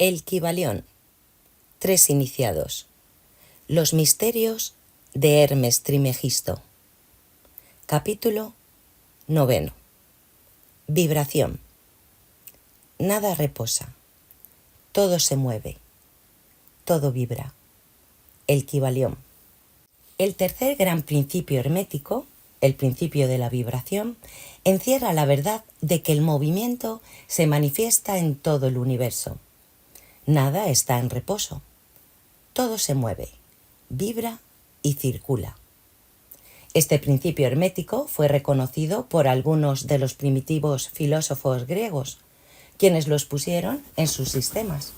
El Kybalión. 3 iniciados. Los misterios de Hermes Trismegisto. Capítulo 9. Vibración. Nada reposa. Todo se mueve. Todo vibra. El Kybalión. El tercer gran principio hermético, el principio de la vibración, encierra la verdad de que el movimiento se manifiesta en todo el universo. Nada está en reposo. Todo se mueve, vibra y circula. Este principio hermético fue reconocido por algunos de los primitivos filósofos griegos, quienes lo expusieron en sus sistemas.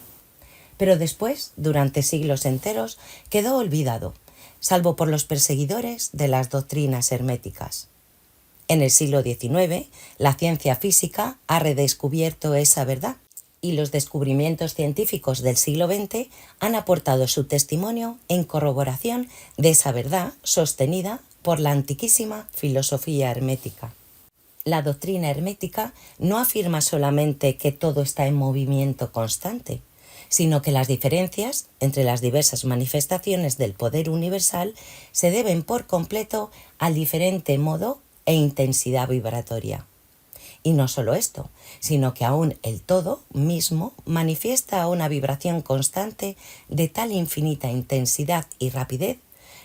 Pero después, durante siglos enteros, quedó olvidado, salvo por los perseguidores de las doctrinas herméticas. En el siglo XIX, la ciencia física ha redescubierto esa verdad, y los descubrimientos científicos del siglo XX han aportado su testimonio en corroboración de esa verdad sostenida por la antiquísima filosofía hermética. La doctrina hermética no afirma solamente que todo está en movimiento constante, sino que las diferencias entre las diversas manifestaciones del poder universal se deben por completo al diferente modo e intensidad vibratoria. Y no solo esto, sino que aún el todo mismo manifiesta una vibración constante de tal infinita intensidad y rapidez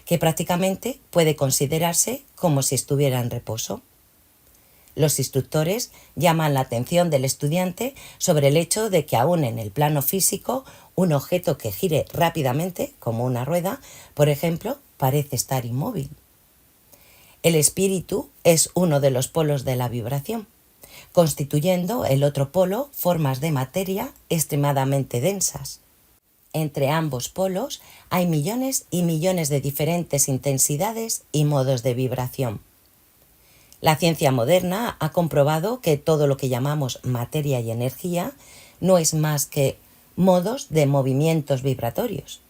que prácticamente puede considerarse como si estuviera en reposo. Los instructores llaman la atención del estudiante sobre el hecho de que aún en el plano físico un objeto que gire rápidamente, como una rueda, por ejemplo, parece estar inmóvil. El espíritu es uno de los polos de la vibración, constituyendo el otro polo formas de materia extremadamente densas. Entre ambos polos hay millones y millones de diferentes intensidades y modos de vibración. La ciencia moderna ha comprobado que todo lo que llamamos materia y energía no es más que modos de movimientos vibratorios.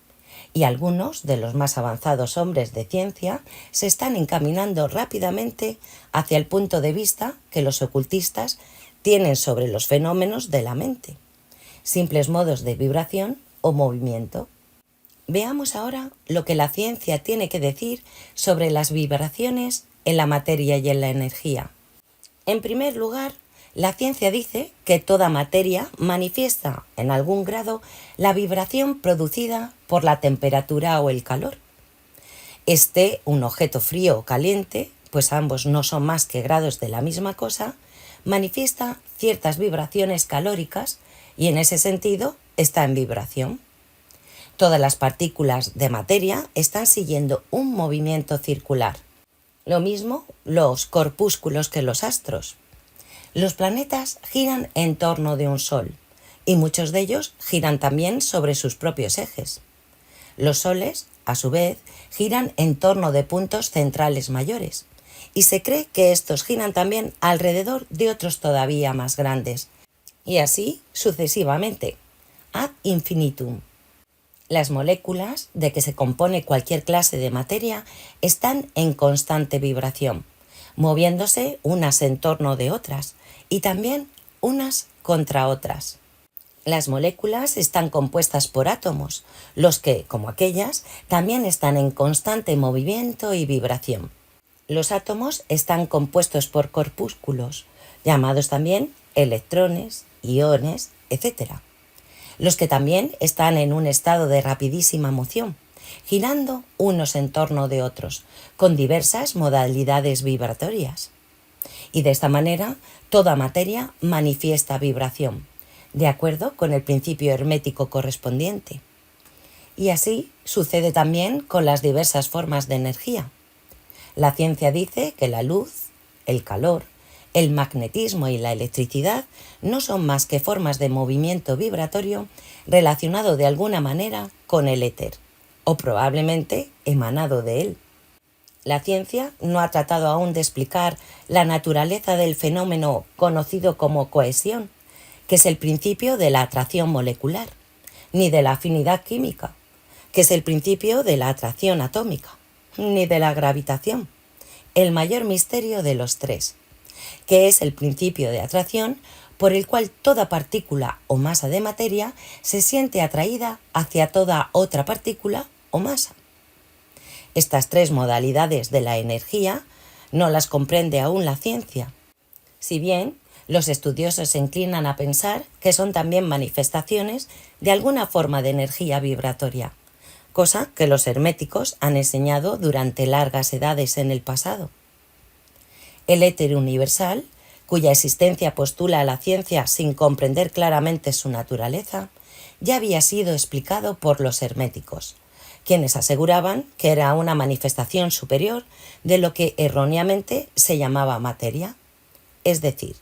Y algunos de los más avanzados hombres de ciencia se están encaminando rápidamente hacia el punto de vista que los ocultistas tienen sobre los fenómenos de la mente, simples modos de vibración o movimiento. Veamos ahora lo que la ciencia tiene que decir sobre las vibraciones en la materia y en la energía. En primer lugar, la ciencia dice que toda materia manifiesta en algún grado la vibración producida por la temperatura o el calor. Esté un objeto frío o caliente, pues ambos no son más que grados de la misma cosa, manifiesta ciertas vibraciones calóricas y en ese sentido está en vibración. Todas las partículas de materia están siguiendo un movimiento circular. Lo mismo los corpúsculos que los astros. Los planetas giran en torno de un sol y muchos de ellos giran también sobre sus propios ejes. Los soles, a su vez, giran en torno de puntos centrales mayores y se cree que estos giran también alrededor de otros todavía más grandes y así sucesivamente, ad infinitum. Las moléculas de que se compone cualquier clase de materia están en constante vibración, moviéndose unas en torno de otras y también unas contra otras. Las moléculas están compuestas por átomos, los que, como aquellas, también están en constante movimiento y vibración. Los átomos están compuestos por corpúsculos, llamados también electrones, iones, etc., los que también están en un estado de rapidísima moción, girando unos en torno de otros, con diversas modalidades vibratorias. Y de esta manera, toda materia manifiesta vibración, de acuerdo con el principio hermético correspondiente. Y así sucede también con las diversas formas de energía. La ciencia dice que la luz, el calor, el magnetismo y la electricidad no son más que formas de movimiento vibratorio relacionado de alguna manera con el éter, o probablemente emanado de él. La ciencia no ha tratado aún de explicar la naturaleza del fenómeno conocido como cohesión, que es el principio de la atracción molecular, ni de la afinidad química, que es el principio de la atracción atómica, ni de la gravitación, el mayor misterio de los tres, que es el principio de atracción por el cual toda partícula o masa de materia se siente atraída hacia toda otra partícula o masa. Estas tres modalidades de la energía no las comprende aún la ciencia, si bien los estudiosos se inclinan a pensar que son también manifestaciones de alguna forma de energía vibratoria, cosa que los herméticos han enseñado durante largas edades en el pasado. El éter universal, cuya existencia postula la ciencia sin comprender claramente su naturaleza, ya había sido explicado por los herméticos, quienes aseguraban que era una manifestación superior de lo que erróneamente se llamaba materia, es decir,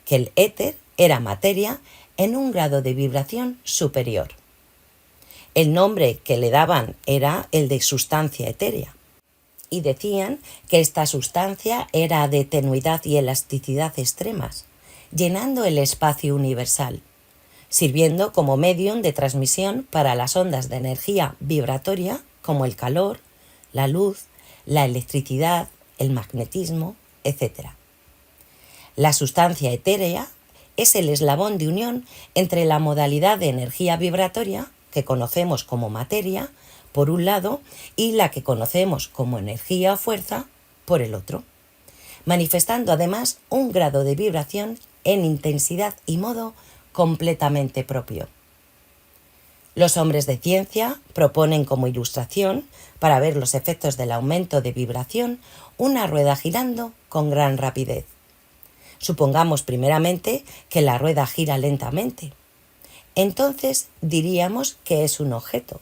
que el éter era materia en un grado de vibración superior. El nombre que le daban era el de sustancia etérea, y decían que esta sustancia era de tenuidad y elasticidad extremas, llenando el espacio universal, sirviendo como medium de transmisión para las ondas de energía vibratoria como el calor, la luz, la electricidad, el magnetismo, etc. La sustancia etérea es el eslabón de unión entre la modalidad de energía vibratoria, que conocemos como materia, por un lado, y la que conocemos como energía o fuerza, por el otro, manifestando además un grado de vibración en intensidad y modo completamente propio. Los hombres de ciencia proponen como ilustración, para ver los efectos del aumento de vibración, una rueda girando con gran rapidez. Supongamos primeramente que la rueda gira lentamente. Entonces diríamos que es un objeto.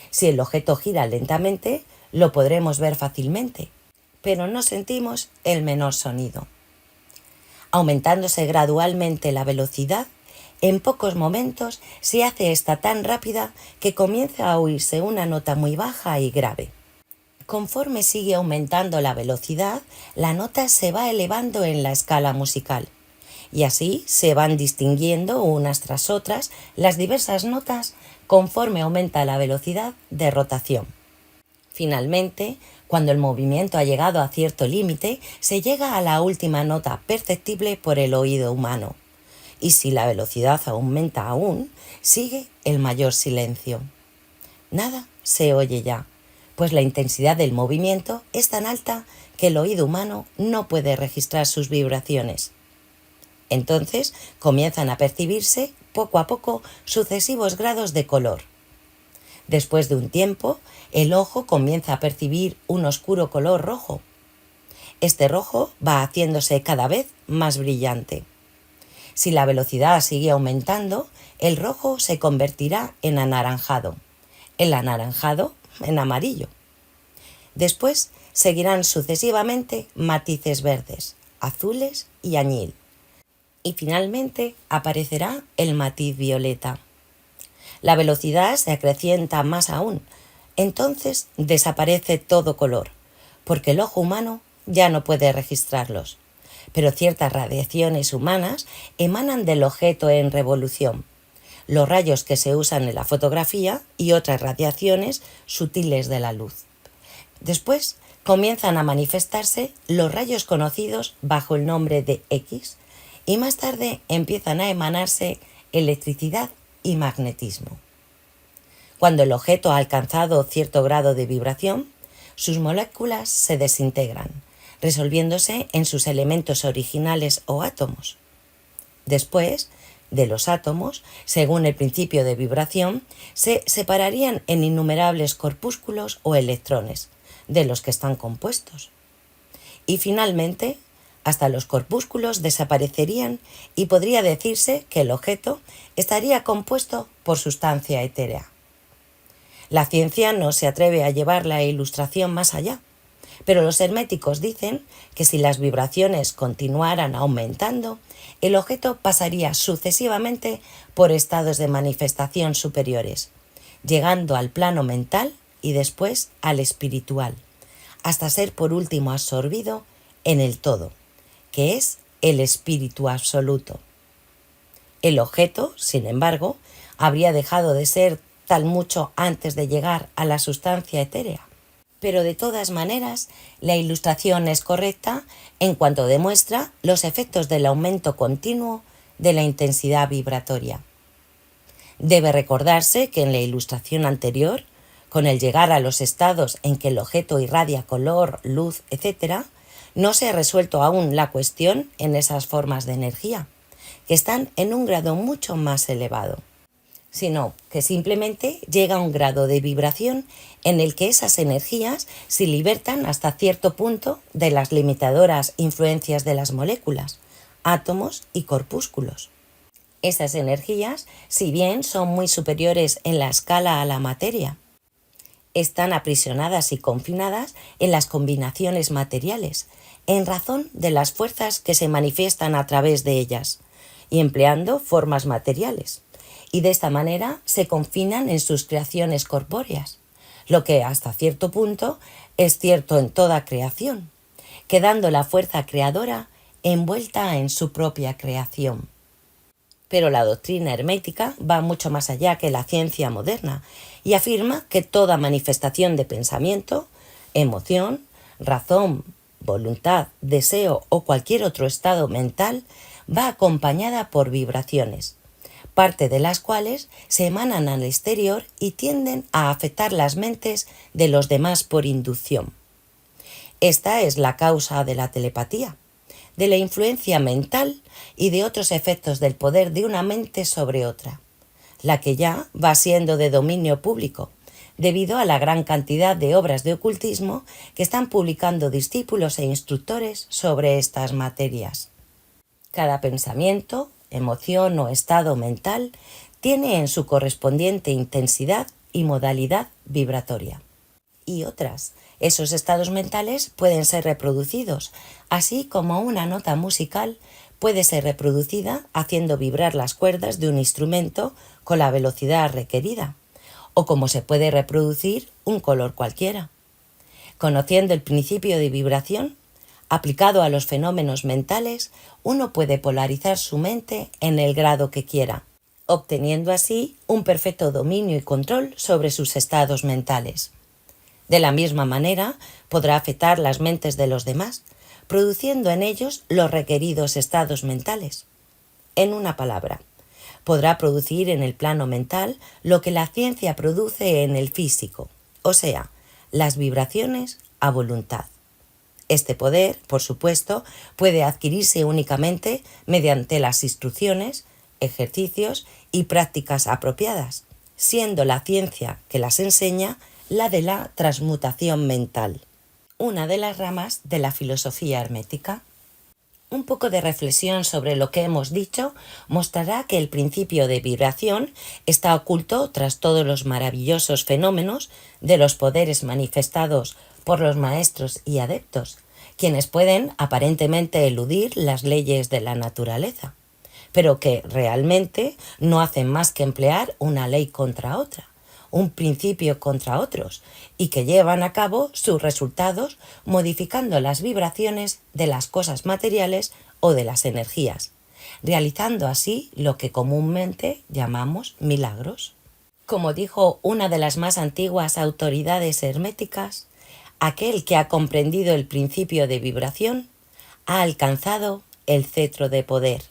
Si el objeto gira lentamente, lo podremos ver fácilmente, pero no sentimos el menor sonido. Aumentándose gradualmente la velocidad, en pocos momentos se hace esta tan rápida que comienza a oírse una nota muy baja y grave. Conforme sigue aumentando la velocidad, la nota se va elevando en la escala musical, y así se van distinguiendo unas tras otras las diversas notas conforme aumenta la velocidad de rotación. Finalmente, cuando el movimiento ha llegado a cierto límite, se llega a la última nota perceptible por el oído humano, y si la velocidad aumenta aún, sigue el mayor silencio. Nada se oye ya, pues la intensidad del movimiento es tan alta que el oído humano no puede registrar sus vibraciones. Entonces comienzan a percibirse poco a poco sucesivos grados de color. Después de un tiempo, el ojo comienza a percibir un oscuro color rojo. Este rojo va haciéndose cada vez más brillante. Si la velocidad sigue aumentando, el rojo se convertirá en anaranjado, el anaranjado en amarillo. Después seguirán sucesivamente matices verdes, azules y añil. Y finalmente aparecerá el matiz violeta. La velocidad se acrecienta más aún, entonces desaparece todo color, porque el ojo humano ya no puede registrarlos. Pero ciertas radiaciones humanas emanan del objeto en revolución, los rayos que se usan en la fotografía y otras radiaciones sutiles de la luz. Después comienzan a manifestarse los rayos conocidos bajo el nombre de X, y más tarde empiezan a emanarse electricidad y magnetismo. Cuando el objeto ha alcanzado cierto grado de vibración, sus moléculas se desintegran, resolviéndose en sus elementos originales o átomos. Después, de los átomos, según el principio de vibración, se separarían en innumerables corpúsculos o electrones, de los que están compuestos. Y finalmente, hasta los corpúsculos desaparecerían y podría decirse que el objeto estaría compuesto por sustancia etérea. La ciencia no se atreve a llevar la ilustración más allá, pero los herméticos dicen que si las vibraciones continuaran aumentando, el objeto pasaría sucesivamente por estados de manifestación superiores, llegando al plano mental y después al espiritual, hasta ser por último absorbido en el todo, que es el espíritu absoluto. El objeto, sin embargo, habría dejado de ser tal mucho antes de llegar a la sustancia etérea. Pero de todas maneras, la ilustración es correcta en cuanto demuestra los efectos del aumento continuo de la intensidad vibratoria. Debe recordarse que en la ilustración anterior, con el llegar a los estados en que el objeto irradia color, luz, etc., no se ha resuelto aún la cuestión en esas formas de energía, que están en un grado mucho más elevado, sino que simplemente llega a un grado de vibración en el que esas energías se libertan hasta cierto punto de las limitadoras influencias de las moléculas, átomos y corpúsculos. Esas energías, si bien son muy superiores en la escala a la materia, están aprisionadas y confinadas en las combinaciones materiales, en razón de las fuerzas que se manifiestan a través de ellas, y empleando formas materiales, y de esta manera se confinan en sus creaciones corpóreas, lo que hasta cierto punto es cierto en toda creación, quedando la fuerza creadora envuelta en su propia creación. Pero la doctrina hermética va mucho más allá que la ciencia moderna y afirma que toda manifestación de pensamiento, emoción, razón, voluntad, deseo o cualquier otro estado mental va acompañada por vibraciones, parte de las cuales se emanan al exterior y tienden a afectar las mentes de los demás por inducción. Esta es la causa de la telepatía, de la influencia mental y de otros efectos del poder de una mente sobre otra, la que ya va siendo de dominio público, debido a la gran cantidad de obras de ocultismo que están publicando discípulos e instructores sobre estas materias. Cada pensamiento, emoción o estado mental tiene en su correspondiente intensidad y modalidad vibratoria. Y otras, esos estados mentales pueden ser reproducidos, así como una nota musical puede ser reproducida haciendo vibrar las cuerdas de un instrumento con la velocidad requerida, o como se puede reproducir un color cualquiera. Conociendo el principio de vibración, aplicado a los fenómenos mentales, uno puede polarizar su mente en el grado que quiera, obteniendo así un perfecto dominio y control sobre sus estados mentales. De la misma manera, podrá afectar las mentes de los demás, produciendo en ellos los requeridos estados mentales. En una palabra, podrá producir en el plano mental lo que la ciencia produce en el físico, o sea, las vibraciones a voluntad. Este poder, por supuesto, puede adquirirse únicamente mediante las instrucciones, ejercicios y prácticas apropiadas, siendo la ciencia que las enseña la de la transmutación mental, una de las ramas de la filosofía hermética. Un poco de reflexión sobre lo que hemos dicho mostrará que el principio de vibración está oculto tras todos los maravillosos fenómenos de los poderes manifestados por los maestros y adeptos, quienes pueden aparentemente eludir las leyes de la naturaleza, pero que realmente no hacen más que emplear una ley contra otra, un principio contra otros, y que llevan a cabo sus resultados modificando las vibraciones de las cosas materiales o de las energías, realizando así lo que comúnmente llamamos milagros. Como dijo una de las más antiguas autoridades herméticas, aquel que ha comprendido el principio de vibración ha alcanzado el cetro de poder.